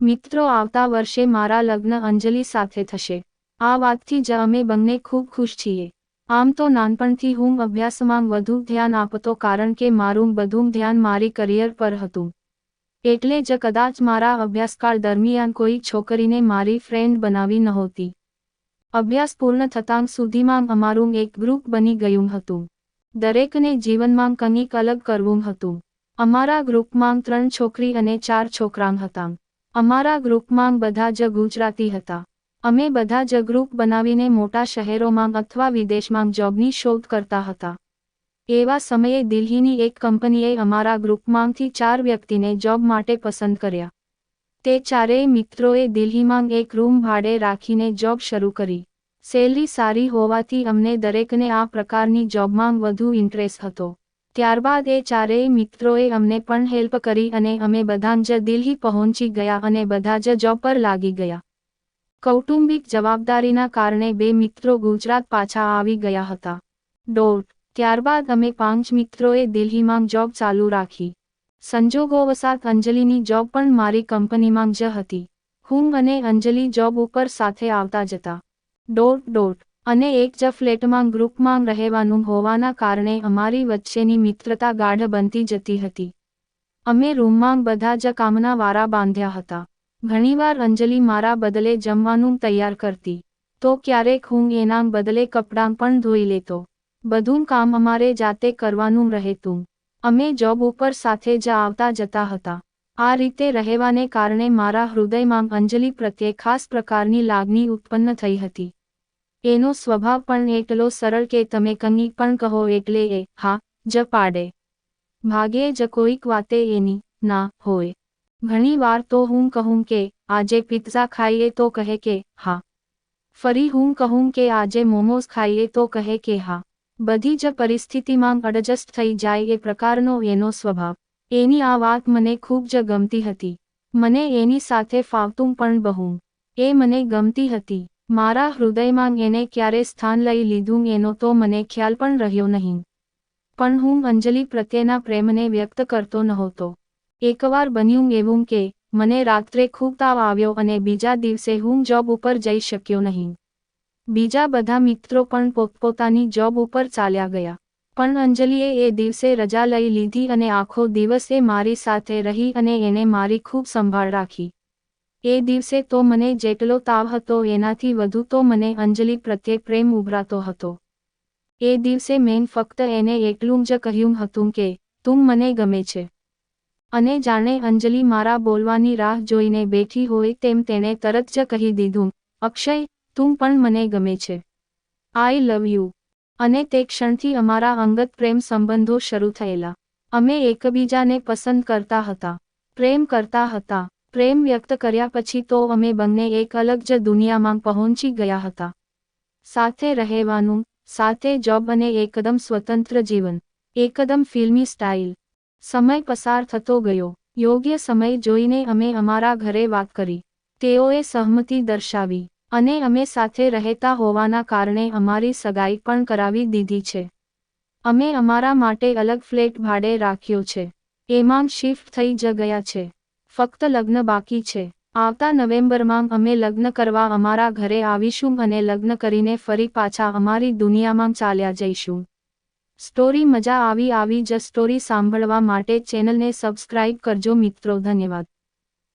મિત્રો, આવતા વર્ષે મારા લગ્ન અંજલિ સાથે થશે. આ વાતથી જ અમે બંને ખૂબ ખુશ છીએ. આમ તો નાનપણથી હું અભ્યાસમાં વધુ ધ્યાન આપતો કારણ કે મારું બધું ધ્યાન મારી કરિયર પર હતું. એટલે જ કદાચ મારા અભ્યાસકાળ દરમિયાન કોઈ છોકરીને મારી ફ્રેન્ડ બનાવી નહોતી. અભ્યાસ પૂર્ણ થતાં સુધીમાં અમારું એક ગ્રુપ બની ગયું હતું. દરેકને જીવનમાં કંઈક અલગ કરવું હતું. અમારા ગ્રુપમાં 3 છોકરી અને 4 છોકરા હતા. અમારા ગ્રુપમાં બધા જ ગુજરાતી હતા. અમે બધા જ ગ્રુપ બનાવીને મોટા શહેરોમાં અથવા વિદેશમાં જોબની શોધ કરતા હતા. એવા સમયે દિલ્હીની એક કંપનીએ અમારા ગ્રુપમાંથી 4 વ્યક્તિને જોબ માટે પસંદ કર્યા. તે ચારેય મિત્રોએ દિલ્હીમાં એક રૂમ ભાડે રાખીને જોબ શરૂ કરી. સેલરી સારી હોવાથી અમને દરેકને આ પ્રકારની જોબમાં વધુ ઇન્ટરેસ્ટ હતો. ત્યારબાદ એ ચારેય મિત્રોએ અમને પણ હેલ્પ કરી અને અમે બધા જ દિલ્હી પહોંચી ગયા અને બધા જ જોબ પર લાગી ગયા. કૌટુંબિક જવાબદારીના કારણે 2 મિત્રો ગુજરાત પાછા આવી ગયા હતા. ત્યારબાદ અમે 5 મિત્રોએ દિલ્હીમાં જોબ ચાલુ રાખી. સંજોગોવશાત અંજલિની જોબ પણ મારી કંપનીમાં જ હતી. હું અને અંજલિ જોબ ઉપર સાથે આવતા જતા. અને એક જ ફ્લેટમાં ગ્રુપમાં રહેવાનું હોવાના કારણે અમારી વચ્ચેની મિત્રતા ગાઢ બનતી જતી હતી. અમે રૂમમાં બધા જ કામના વારા બાંધ્યા હતા. ઘણીવાર અંજલિ મારા બદલે જમવાનું તૈયાર કરતી, તો ક્યારેક હું એના બદલે કપડાં પણ ધોઈ લેતો. બધું કામ અમારે જાતે કરવાનું રહેતું. અમે જોબ ઉપર સાથે જ આવતા જતા હતા. આ રીતે રહેવાને કારણે મારા હૃદયમાં અંજલિ પ્રત્યે ખાસ પ્રકારની લાગણી ઉત્પન્ન થઈ હતી. એનો સ્વભાવ પણ એટલો સરળ કે તમે કંઈ પણ કહો એટલે એ હા જ પાડે. ભાગ્યે જ કોઈક વાતે એની ના હોય. ઘણી વાર તો હું કહું કે આજે પિઝા ખાઈએ તો કહે કે હા. ફરી હું કહું કે આજે મોમોઝ ખાઈએ તો કહે કે હા. બધી જ પરિસ્થિતિમાં એડજસ્ટ થઈ જાય એ પ્રકારનો એનો સ્વભાવ. એની આ વાત મને ખૂબ જ ગમતી હતી. મને એની સાથે ફાવતું પણ બહુ. એ મને ગમતી હતી. મારા હૃદયમાં એને ક્યારે સ્થાન લઈ લીધું એનો તો મને ખ્યાલ પણ રહ્યો નહીં. પણ હું અંજલિ પ્રત્યેના પ્રેમને વ્યક્ત કરતો નહોતો. એકવાર બન્યું એવું કે મને રાત્રે ખૂબ તાવ આવ્યો અને બીજા દિવસે હું જોબ ઉપર જઈ શક્યો નહીં. બીજા બધા મિત્રો પણ પોતપોતાની જોબ ઉપર ચાલ્યા ગયા. પણ અંજલિએ એ દિવસે રજા લઈ લીધી અને આખો દિવસ એ મારી સાથે રહી અને એને મારી ખૂબ સંભાળ રાખી. એ દિવસે તો મને જેટલો તાવ હતો એનાથી વધુ તો મને અંજલિ પ્રત્યે પ્રેમ ઉભરાતો હતો. એ દિવસે મેં ફક્ત એને એટલું જ કહ્યું હતું કે તું મને ગમે છે. અને જાણે અંજલિ મારા બોલવાની રાહ જોઈને બેઠી હોય તેમ તેણે તરત જ કહી દીધું, અક્ષય, તું પણ મને ગમે છે. આઈ લવ યુ. અને તે ક્ષણથી અમારા અંગત પ્રેમ સંબંધો શરૂ થયેલા. અમે એકબીજાને પસંદ કરતા હતા, પ્રેમ કરતા હતા. પ્રેમ વ્યક્ત કર્યા પછી તો અમે બંને એક અલગ જ દુનિયામાં પહોંચી ગયા હતા. સાથે રહેવાનું, સાથે જોબ અને એકદમ સ્વતંત્ર જીવન. એકદમ ફિલ્મી સ્ટાઇલ. સમય પસાર થતો ગયો. યોગ્ય સમય જોઈને અમે અમારા ઘરે વાત કરી. તેઓએ સહમતિ દર્શાવી. અને અમે સાથે રહેતા હોવાના કારણે અમારી સગાઈ પણ કરાવી દીધી છે. અમે અમારા માટે અલગ ફ્લેટ ભાડે રાખ્યો છે. એમાં શિફ્ટ થઈ જ ગયા છે. ફક્ત લગ્ન બાકી છે. આવતા નવેમ્બરમાં અમે લગ્ન કરવા અમારા ઘરે આવીશું અને લગ્ન કરીને ફરી પાછા અમારી દુનિયામાં ચાલ્યા જઈશું. સ્ટોરી મજા આવી જ સ્ટોરી સાંભળવા માટે ચેનલને સબસ્ક્રાઇબ કરજો મિત્રો. ધન્યવાદ.